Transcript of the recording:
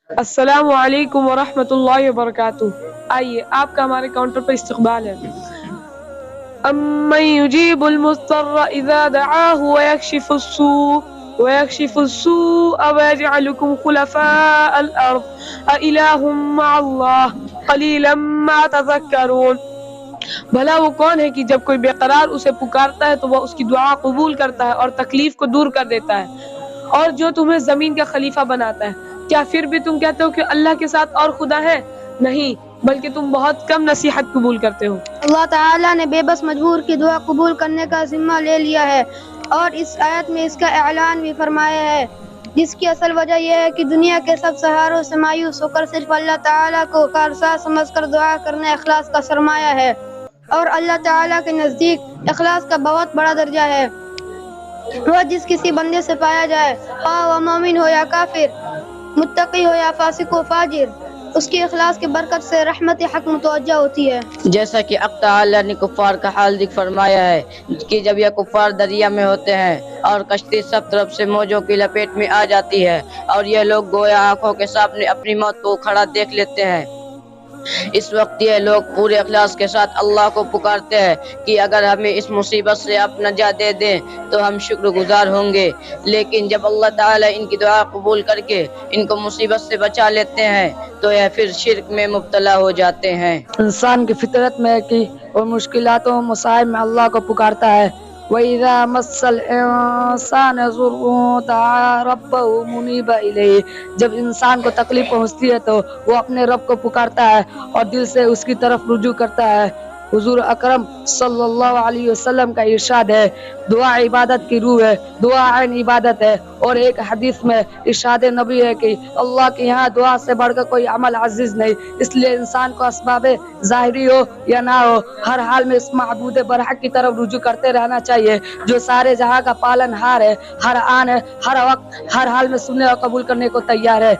السلام علیکم ورحمۃ اللہ وبرکاتہ۔ آئیے آپ کا ہمارے کاؤنٹر پر استقبال ہے۔ امن یجیب المضطر اذا دعاہ ویکشف السوء ویجعلکم خلفاء الارض االہ مع اللہ قلیلا ما تذکرون۔ بھلا وہ کون ہے کہ جب کوئی بے قرار اسے پکارتا ہے تو وہ اس کی دعا قبول کرتا ہے اور تکلیف کو دور کر دیتا ہے، اور جو تمہیں زمین کا خلیفہ بناتا ہے۔ کیا پھر بھی تم کہتے ہو کہ اللہ کے ساتھ اور خدا ہے؟ نہیں، بلکہ تم بہت کم نصیحت قبول کرتے ہو۔ اللہ تعالیٰ نے بے بس مجبور کی دعا قبول کرنے کا ذمہ لے لیا ہے، اور اس آیت میں اس کا اعلان بھی فرمایا ہے، جس کی اصل وجہ یہ ہے کہ دنیا کے سب سہاروں سے مایوس ہو کر صرف اللہ تعالیٰ کو کارساز سمجھ کر دعا کرنا اخلاص کا سرمایہ ہے، اور اللہ تعالیٰ کے نزدیک اخلاص کا بہت بڑا درجہ ہے۔ وہ جس کسی بندے سے پایا جائے، خواہ وہ مومن ہو یا کافر، متقی ہو یا فاسق و فاجر، اس کی اخلاص کی برکت سے رحمت حق متوجہ ہوتی ہے۔ جیسا کہ حق تعالیٰ نے کفار کا حال ذکر فرمایا ہے کہ جب یہ کفار دریا میں ہوتے ہیں اور کشتی سب طرف سے موجوں کی لپیٹ میں آ جاتی ہے اور یہ لوگ گویا آنکھوں کے سامنے اپنی موت کو کھڑا دیکھ لیتے ہیں، اس وقت یہ لوگ پورے اخلاص کے ساتھ اللہ کو پکارتے ہیں کہ اگر ہمیں اس مصیبت سے آپ نجات دے دیں تو ہم شکر گزار ہوں گے، لیکن جب اللہ تعالیٰ ان کی دعا قبول کر کے ان کو مصیبت سے بچا لیتے ہیں تو یہ پھر شرک میں مبتلا ہو جاتے ہیں۔ انسان کی فطرت میں ہے کہ وہ مشکلات و مصائب میں اللہ کو پکارتا ہے۔ وَإِذَا مَسَّ الْإِنسَانَ ضُرٌّ دَعَا رَبَّهُ مُنِيبًا إِلَيْهِ، جب انسان کو تکلیف پہنچتی ہے تو وہ اپنے رب کو پکارتا ہے اور دل سے اس کی طرف رجوع کرتا ہے۔ حضور اکرم صلی اللہ علیہ وسلم کا ارشاد ہے، دعا عبادت کی روح ہے، دعا عین عبادت ہے، اور ایک حدیث میں ارشاد نبی ہے کہ اللہ کے یہاں دعا سے بڑھ کر کوئی عمل عزیز نہیں، اس لیے انسان کو اسباب ظاہری ہو یا نہ ہو ہر حال میں اس معبود برحق کی طرف رجوع کرتے رہنا چاہیے جو سارے جہاں کا پالن ہار ہے، ہر آن ہے، ہر وقت ہر حال میں سننے اور قبول کرنے کو تیار ہے۔